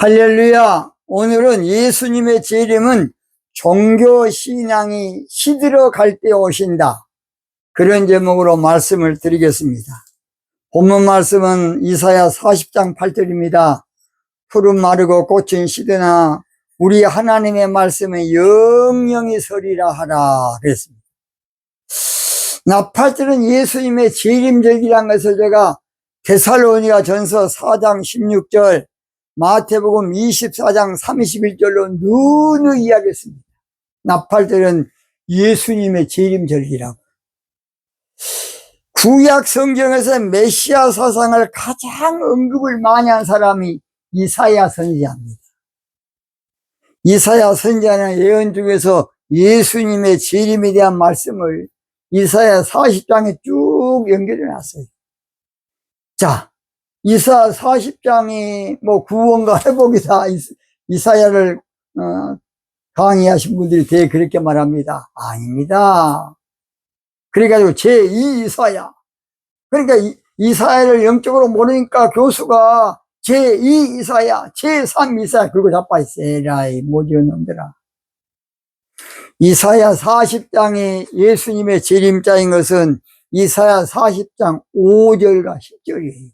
할렐루야. 오늘은 예수님의 재림은 종교신앙이 시들어 갈 때 오신다, 그런 제목으로 말씀을 드리겠습니다. 본문 말씀은 이사야 40장 8절입니다. 푸른 마르고 꽃은 시드나 우리 하나님의 말씀에 영영이 서리라 하라 그랬습니다. 나 8절은 예수님의 재림절기라는 것을 제가 데살로니가 전서 4장 16절, 마태복음 24장 31절로 누누이 이야기했습니다. 나팔절은 예수님의 재림절기라고. 구약 성경에서 메시아 사상을 가장 언급을 많이 한 사람이 이사야 선지자입니다. 이사야 선지자는 예언 중에서 예수님의 재림에 대한 말씀을 이사야 40장에 쭉 연결해 놨어요. 자, 이사야 40장이 구원과 회복이다, 이사야를 강의하신 분들이 되게 그렇게 말합니다. 아닙니다. 그래가지고 제2 이사야, 그러니까 이사야를 영적으로 모르니까 교수가 제2 이사야, 제3 이사야 그리고 자빠졌어. 에라이 모지은 놈들아. 이사야 40장이 예수님의 재림자인 것은 이사야 40장 5절과 10절이에요.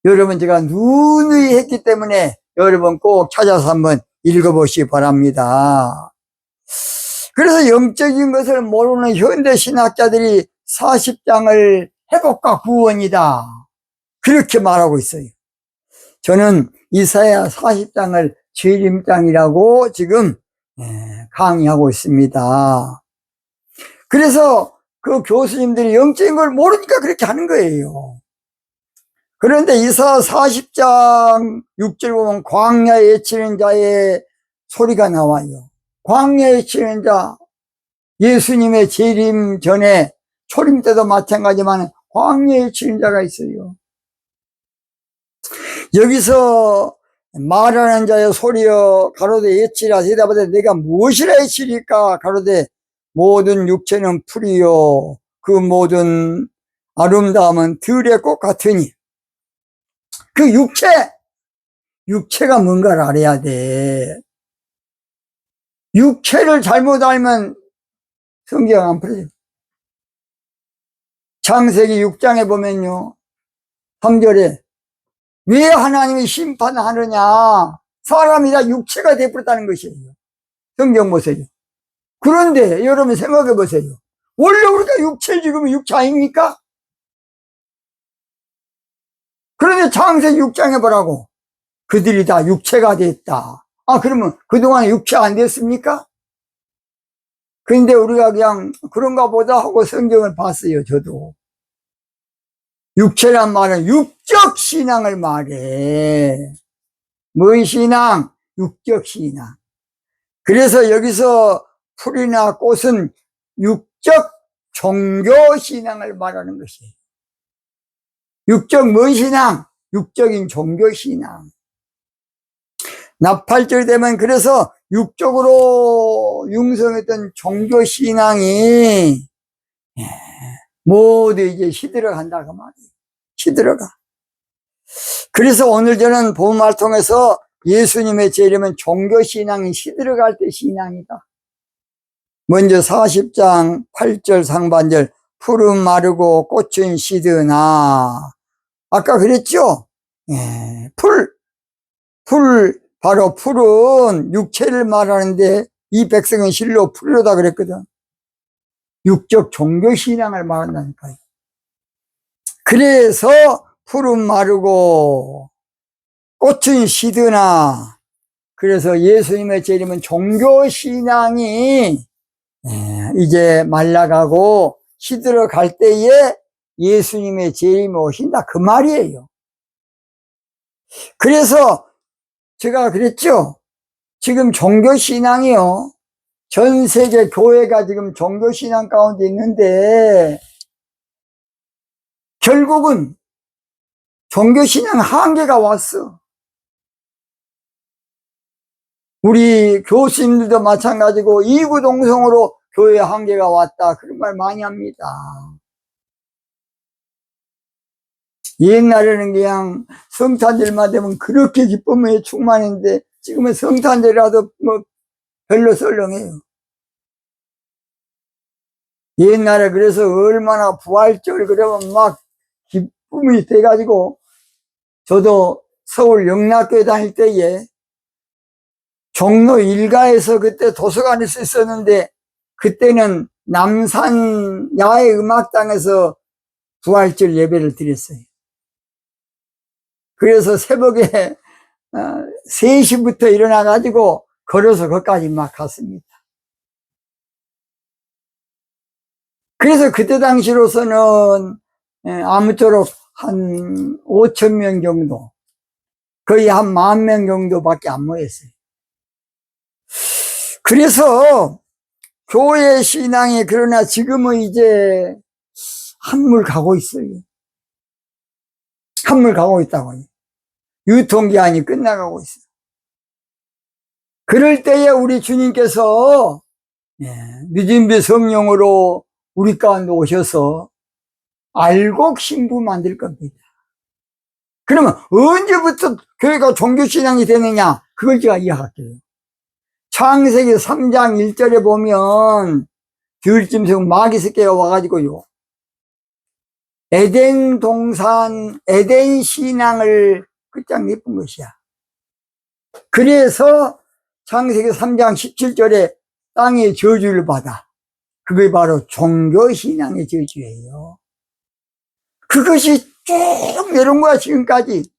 여러분, 제가 누누이 했기 때문에 여러분 꼭 찾아서 한번 읽어보시기 바랍니다. 그래서 영적인 것을 모르는 현대신학자들이 40장을 회복과 구원이다, 그렇게 말하고 있어요. 저는 이사야 40장을 재림장이라고 지금 강의하고 있습니다. 그래서 그 교수님들이 영적인 걸 모르니까 그렇게 하는 거예요. 그런데 이사야 40장 6절 보면 광야에 외치는 자의 소리가 나와요. 광야에 외치는 자, 예수님의 재림 전에, 초림 때도 마찬가지지만 광야에 외치는 자가 있어요. 여기서 말하는 자의 소리여 가로되 외치라. 대답하되 내가 무엇이라 외치리까. 가로되 모든 육체는 풀이요 그 모든 아름다움은 들의 꽃 같으니. 그 육체가 뭔가를 알아야 돼. 육체를 잘못 알면 성경 안 풀어요. 창세기 6장에 보면요, 3절에 왜 하나님이 심판하느냐, 사람이 다 육체가 되어버렸다는 것이에요. 성경 보세요. 그런데 여러분 생각해 보세요. 원래 우리가 육체, 지금 육체 아닙니까? 그런데 창세기 6장에 보라고, 그들이 다 육체가 됐다. 그러면 그동안 육체 안 됐습니까? 근데 우리가 그냥 그런가 보다 하고 성경을 봤어요. 저도. 육체란 말은 육적 신앙을 말해. 뭔 신앙? 육적 신앙. 그래서 여기서 풀이나 꽃은 육적 종교 신앙을 말하는 것이에요. 육적 뭔 신앙? 육적인 종교 신앙. 나팔절 되면 그래서 육적으로 융성했던 종교 신앙이 모두 이제 시들어 간다 그 말이에요. 시들어가. 그래서 오늘 저는 본문을 통해서 예수님의 재림은 종교 신앙이 시들어갈 때 신앙이다. 먼저 40장 8절 상반절, 푸른 마르고 꽃은 시드나. 아까 그랬죠? 바로 풀은 육체를 말하는데 이 백성은 실로 풀로다 그랬거든. 육적 종교신앙을 말한다니까요. 그래서 풀은 마르고 꽃은 시드나. 그래서 예수님의 재림은 종교신앙이 이제 말라가고 시들어 갈 때에 예수님의 재림이 오신다, 그 말이에요. 그래서 제가 그랬죠. 지금 종교신앙이요, 전 세계 교회가 지금 종교신앙 가운데 있는데 결국은 종교신앙 한계가 왔어. 우리 교수님들도 마찬가지고 이구동성으로 교회 한계가 왔다, 그런 말 많이 합니다. 옛날에는 그냥 성탄절만 되면 그렇게 기쁨에 충만했는데 지금은 성탄절이라도 뭐 별로 썰렁해요. 옛날에 그래서 얼마나 부활절 그러면 막 기쁨이 돼가지고 저도 서울 영락교회 다닐 때에 종로 일가에서 그때 도서관에서 있었는데 그때는 남산 야외 음악당에서 부활절 예배를 드렸어요. 그래서 새벽에 3시부터 일어나가지고 걸어서 거기까지 막 갔습니다. 그래서 그때 당시로서는 아무쪼록 한 5,000명 정도, 거의 한 10,000명 정도밖에 안 모였어요. 그래서 교회 신앙이 그러나 지금은 이제 한물 가고 있어요. 한물 가고 있다고요. 유통기한이 끝나가고 있어요. 그럴 때에 우리 주님께서 늦은비 성령으로 우리 가운데 오셔서 알곡 신부 만들 겁니다. 그러면 언제부터 교회가 종교신앙이 되느냐? 그걸 제가 이야기할게요. 창세기 3장 1절에 보면 들짐승 마귀 새끼가 와가지고요, 에덴 동산, 에덴 신앙을 끝장내본 것이야. 그래서 창세기 3장 17절에 땅의 저주를 받아. 그게 바로 종교신앙의 저주예요. 그것이 쭉 내려온 거야, 지금까지.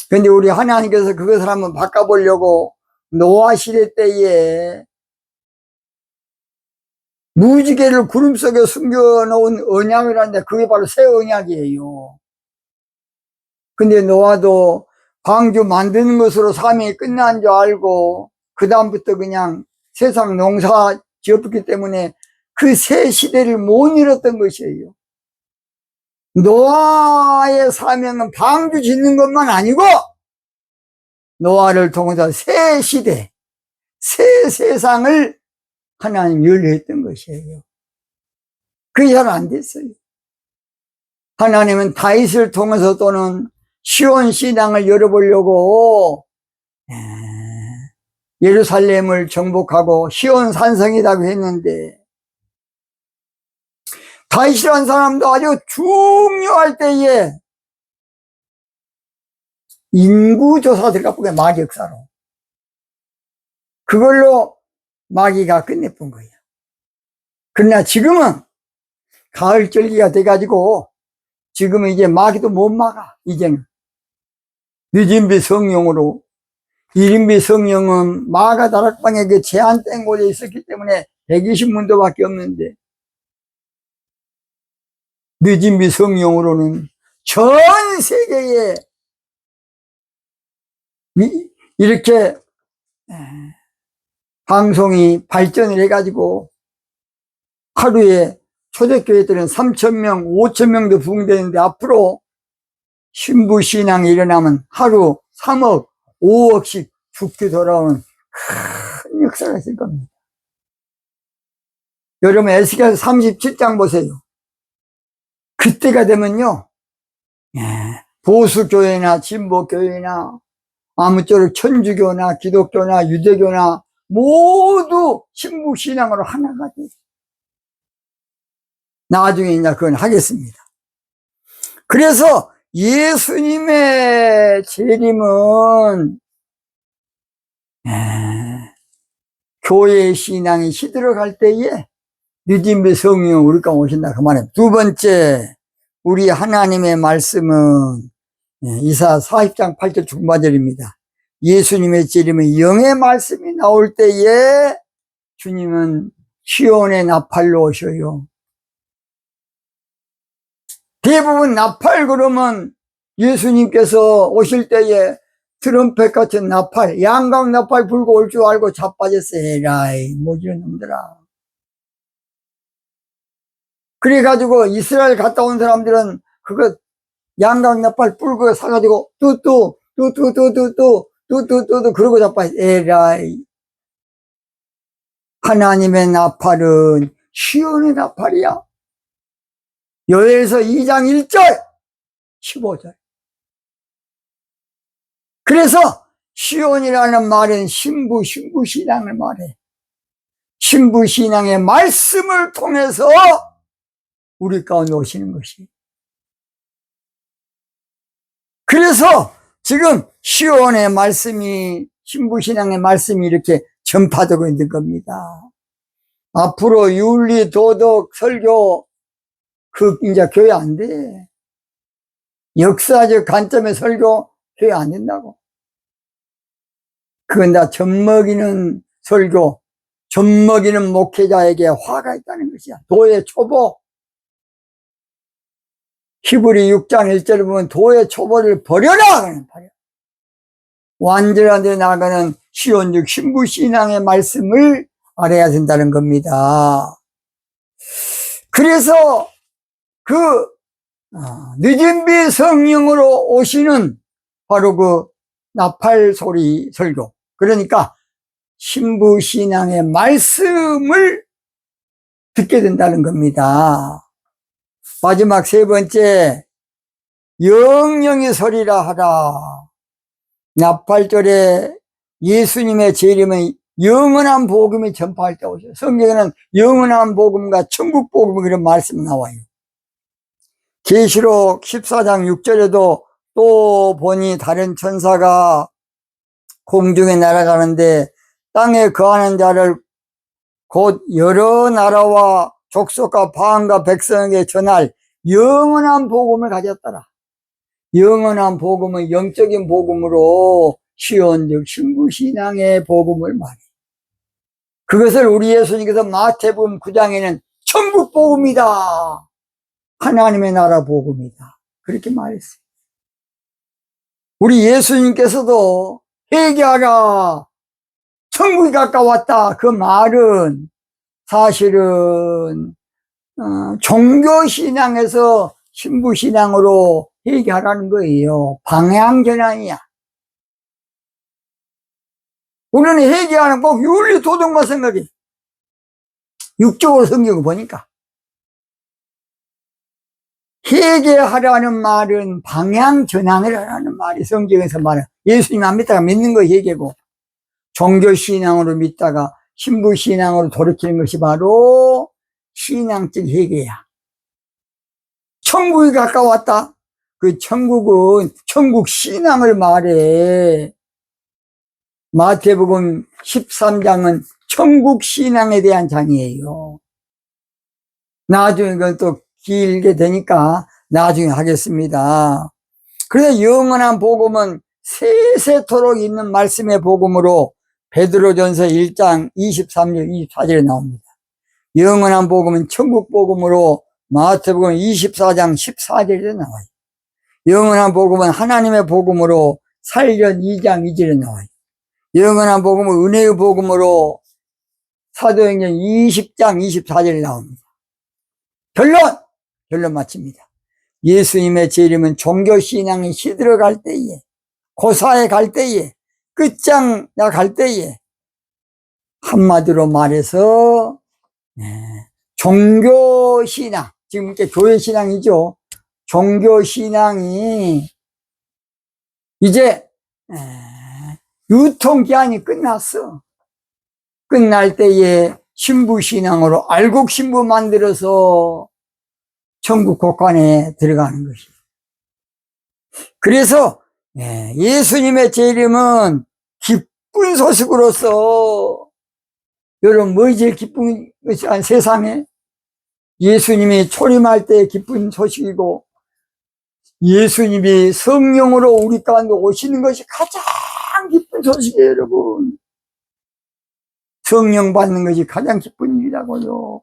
근데 우리 하나님께서 그것을 한번 바꿔보려고 노아 시대 때에 무지개를 구름 속에 숨겨놓은 언약을 하는데 그게 바로 새 언약이에요. 근데 노아도 방주 만드는 것으로 삶이 끝난 줄 알고 그 다음부터 그냥 세상 농사 지었기 때문에 그 새 시대를 못 이뤘던 것이에요. 노아의 사명은 방주 짓는 것만 아니고 노아를 통해서 새 시대, 새 세상을 하나님 열려했던 것이에요. 그게 잘 안 됐어요. 하나님은 다윗을 통해서 또는 시온 신앙을 열어보려고 예루살렘을 정복하고 시온 산성이라고 했는데, 다윗이라는 사람도 아주 중요할 때에 인구조사 들어가보게 마귀 역사로 그걸로 마귀가 끝내본 거예요. 그러나 지금은 가을절기가 돼가지고 지금은 이제 마귀도 못 막아. 이제는 늦은비 성령으로, 이른비 성령은 마가 다락방에 그 제한된 곳에 있었기 때문에 120문도밖에 없는데 늦은비 성령으로는 전 세계에 이렇게 방송이 발전을 해가지고 하루에 초대교회들은 3,000명, 5,000명도 부흥되는데 앞으로 신부신앙이 일어나면 하루 3억, 5억씩 죽게 돌아오는 큰 역사가 있을 겁니다. 여러분 에스겔 37장 보세요. 그때가 되면요, 보수교회나 진보교회나 아무쪼록 천주교나 기독교나 유대교나 모두 신부신앙으로 하나가 돼요. 나중에 이제 그건 하겠습니다. 그래서 예수님의 재림은 교회의 신앙이 시들어갈 때에 늦은비 성령 우리가 오신다 그 말입니다. 두 번째, 우리 하나님의 말씀은 이사 40장 8절 중반절입니다. 예수님의 재림은 영의 말씀이 나올 때에 주님은 시온의 나팔로 오셔요. 대부분 나팔 그러면 예수님께서 오실 때에 트럼펫 같은 나팔, 양각 나팔 불고 올 줄 알고 자빠졌어요. 에라이, 모지런 놈들아. 그래가지고 이스라엘 갔다 온 사람들은 그거 양각 나팔 불고 사가지고 뚜뚜 그러고 자빠졌어요. 에라이. 하나님의 나팔은 시온의 나팔이야. 요엘서 2장 1절 15절. 그래서 시온이라는 말은 신부신앙을 말해. 신부신앙의 말씀을 통해서 우리 가운데 오시는 것이. 그래서 지금 시온의 말씀이, 신부신앙의 말씀이 이렇게 전파되고 있는 겁니다. 앞으로 윤리, 도덕, 설교, 이제 교회 안 돼. 역사적 관점의 설교, 교회 안 된다고. 그건 다 젖먹이는 설교, 젖먹이는 목회자에게 화가 있다는 것이야. 도의 초보. 히브리 6장 1절에 보면 도의 초보를 버려라! 완전한 데 나가는 시온즉 신부신앙의 말씀을 알아야 된다는 겁니다. 그래서 늦은 비 성령으로 오시는 바로 그 나팔소리 설교. 그러니까 신부신앙의 말씀을 듣게 된다는 겁니다. 마지막 세 번째, 영영의 소리라 하라. 나팔절에 예수님의 재림은 영원한 복음이 전파할 때 오셔요. 성경에는 영원한 복음과 천국 복음 그런 말씀 나와요. 계시록 14장 6절에도 또 보니 다른 천사가 공중에 날아가는데 땅에 거하는 자를 곧 여러 나라와 족속과 방언과 백성에게 전할 영원한 복음을 가졌더라. 영원한 복음은 영적인 복음으로 시온즉 신부신앙의 복음을 말해. 그것을 우리 예수님께서 마태복음 9장에는 천국 복음이다. 하나님의 나라 복음이다. 그렇게 말했어요. 우리 예수님께서도 회개하라. 천국이 가까웠다. 그 말은 사실은 종교신앙에서 신부신앙으로 회개하라는 거예요. 방향전환이야. 우리는 회개하는 꼭 윤리 도덕만 생각해. 육적으로 성경을 보니까. 회개하라는 말은 방향전환을 하라는 말이 성경에서 말해. 예수님 안 믿다가 믿는 거 회개고, 종교신앙으로 믿다가 신부신앙으로 돌이키는 것이 바로 신앙적 회개야. 천국이 가까웠다. 그 천국은 천국 신앙을 말해. 마태복음 13장은 천국 신앙에 대한 장이에요. 나중에 그건 또 길게 되니까 나중에 하겠습니다. 그래서 영원한 복음은 세세토록 있는 말씀의 복음으로 베드로전서 1장 23절 24절에 나옵니다. 영원한 복음은 천국 복음으로 마태복음 24장 14절에 나와요. 영원한 복음은 하나님의 복음으로 사일전 2장 2절에 나와요. 영원한 복음은 은혜의 복음으로 사도행전 20장 24절에 나옵니다. 결론 마칩니다. 예수님의 재림은 종교신앙이 시들어갈 때에, 고사에 갈 때에, 끝장 나갈 때에, 한마디로 말해서 종교신앙, 지금 이렇게 교회신앙이죠. 종교신앙이 이제 유통기한이 끝났어. 끝날 때에 신부신앙으로 알곡신부 만들어서 천국 곳간에 들어가는 것이. 그래서 예수님의 재림은 기쁜 소식으로서, 여러분 뭐 제일 기쁜 것이 세상에? 예수님이 초림할 때 기쁜 소식이고, 예수님이 성령으로 우리 가운데 오시는 것이 가장 기쁜 소식이에요, 여러분. 성령 받는 것이 가장 기쁜 일이라고요.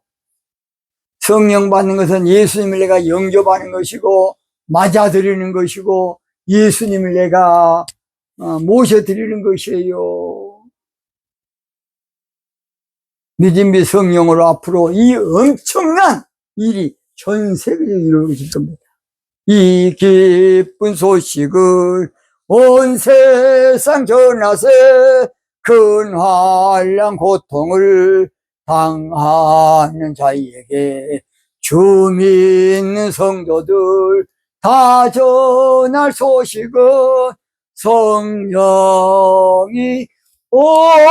성령 받는 것은 예수님을 내가 영접하는 것이고, 맞아드리는 것이고, 예수님을 내가 모셔드리는 것이에요. 믿음의 성령으로 앞으로 이 엄청난 일이 전 세계적으로 이루어질 겁니다. 이 기쁜 소식을 온 세상 전하세, 큰 환난 고통을 당하는 자에게 주 믿는 성도들 다 다 전할 소식은 성령이 오셨다.